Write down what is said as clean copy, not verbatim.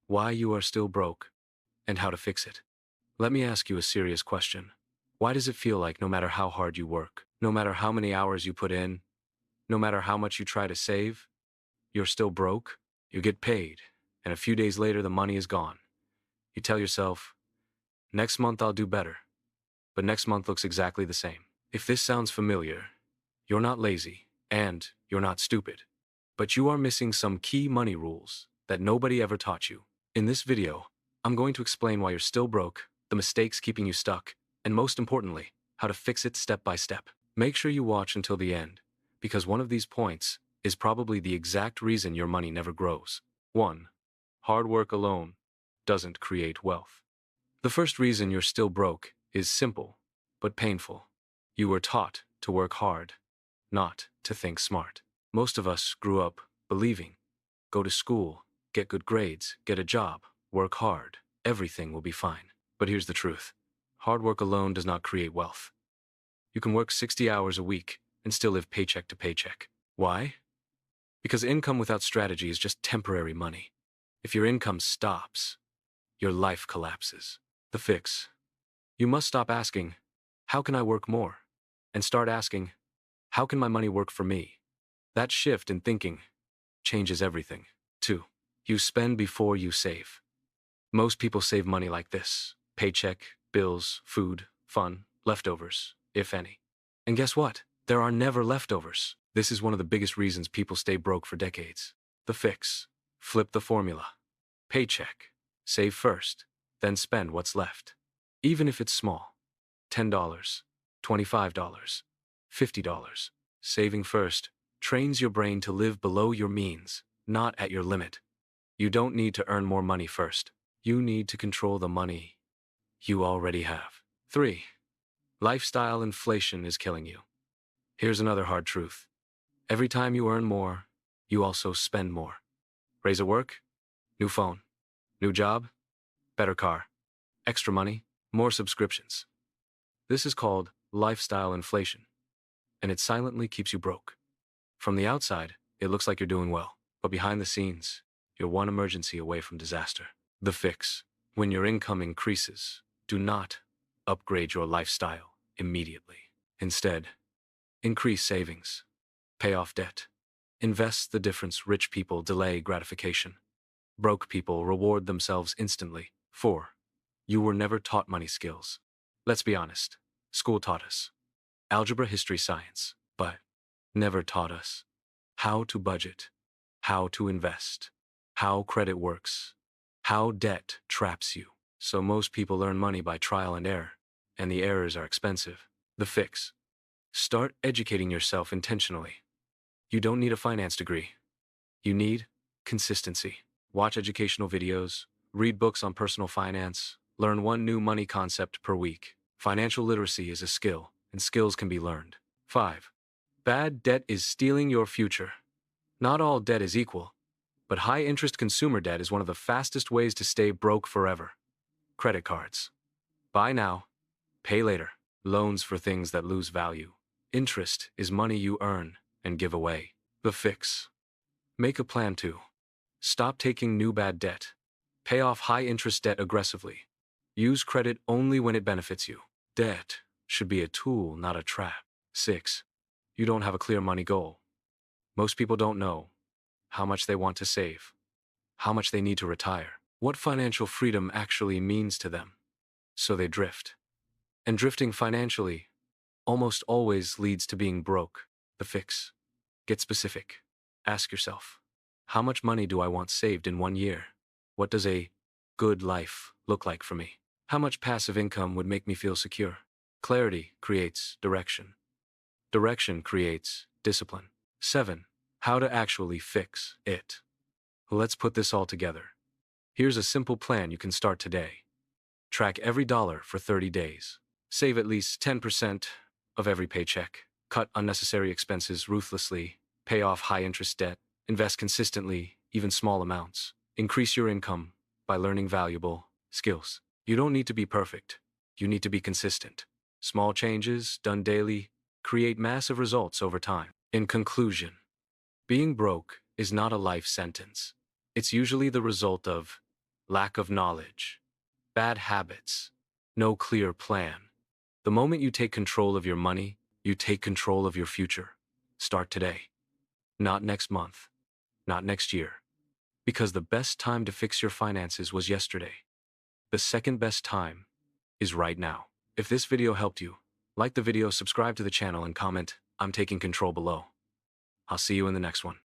why you are still broke, and how to fix it. Let me ask you a serious question. Why does it feel like no matter how hard you work, no matter how many hours you put in, no matter how much you try to save, you're still broke? You get paid, and a few days later the money is gone. You tell yourself, next month I'll do better, but next month looks exactly the same. If this sounds familiar, you're not lazy, and you're not stupid, but you are missing some key money rules that nobody ever taught you. In this video, I'm going to explain why you're still broke, the mistakes keeping you stuck, and most importantly, how to fix it step by step. Make sure you watch until the end, because one of these points is probably the exact reason your money never grows. 1. Hard work alone doesn't create wealth. The first reason you're still broke is simple, but painful. You were taught to work hard, not to think smart. Most of us grew up believing, go to school, get good grades, get a job, work hard, everything will be fine. But here's the truth. Hard work alone does not create wealth. You can work 60 hours a week and still live paycheck to paycheck. Why? Because income without strategy is just temporary money. If your income stops, your life collapses. The fix. You must stop asking, how can I work more? And start asking, how can my money work for me? That shift in thinking changes everything. 2. You spend before you save. Most people save money like this: paycheck, bills, food, fun, leftovers, if any. And guess what? There are never leftovers. This is one of the biggest reasons people stay broke for decades. The fix. Flip the formula. Paycheck. Save first, then spend what's left. Even if it's small. $10, $25, $50. Saving first trains your brain to live below your means, not at your limit. You don't need to earn more money first. You need to control the money you already have. 3. Lifestyle inflation is killing you. Here's another hard truth. Every time you earn more, you also spend more. Raise at work, new phone, new job, better car, extra money, more subscriptions. This is called lifestyle inflation, and it silently keeps you broke. From the outside, it looks like you're doing well, but behind the scenes, you're one emergency away from disaster. The fix. When your income increases, do not upgrade your lifestyle immediately. Instead, increase savings, pay off debt, invest the difference. Rich people delay gratification. Broke people reward themselves instantly. 4. You were never taught money skills. Let's be honest. School taught us algebra, history, science, but never taught us how to budget, how to invest, how credit works, how debt traps you. So most people earn money by trial and error, and the errors are expensive. The fix. Start educating yourself intentionally. You don't need a finance degree. You need consistency. Watch educational videos, read books on personal finance, learn one new money concept per week. Financial literacy is a skill, and skills can be learned. 5. Bad debt is stealing your future. Not all debt is equal, but high-interest consumer debt is one of the fastest ways to stay broke forever. Credit cards. Buy now, pay later. Loans for things that lose value. Interest is money you earn and give away. The fix. Make a plan to stop taking new bad debt. Pay off high-interest debt aggressively. Use credit only when it benefits you. Debt should be a tool, not a trap. 6. You don't have a clear money goal. Most people don't know how much they want to save, how much they need to retire, what financial freedom actually means to them. So they drift. And drifting financially almost always leads to being broke. The fix. Get specific. Ask yourself, how much money do I want saved in 1 year? What does a good life look like for me? How much passive income would make me feel secure? Clarity creates direction. Direction creates discipline. 7. How to actually fix it. Let's put this all together. Here's a simple plan you can start today. Track every dollar for 30 days. Save at least 10% of every paycheck. Cut unnecessary expenses ruthlessly. Pay off high-interest debt. Invest consistently, even small amounts. Increase your income by learning valuable skills. You don't need to be perfect. You need to be consistent. Small changes, done daily, create massive results over time. In conclusion, being broke is not a life sentence. It's usually the result of lack of knowledge, bad habits, no clear plan. The moment you take control of your money, you take control of your future. Start today. Not next month. Not next year. Because the best time to fix your finances was yesterday. The second best time is right now. If this video helped you, like the video, subscribe to the channel, and comment, "I'm taking control" below. I'll see you in the next one.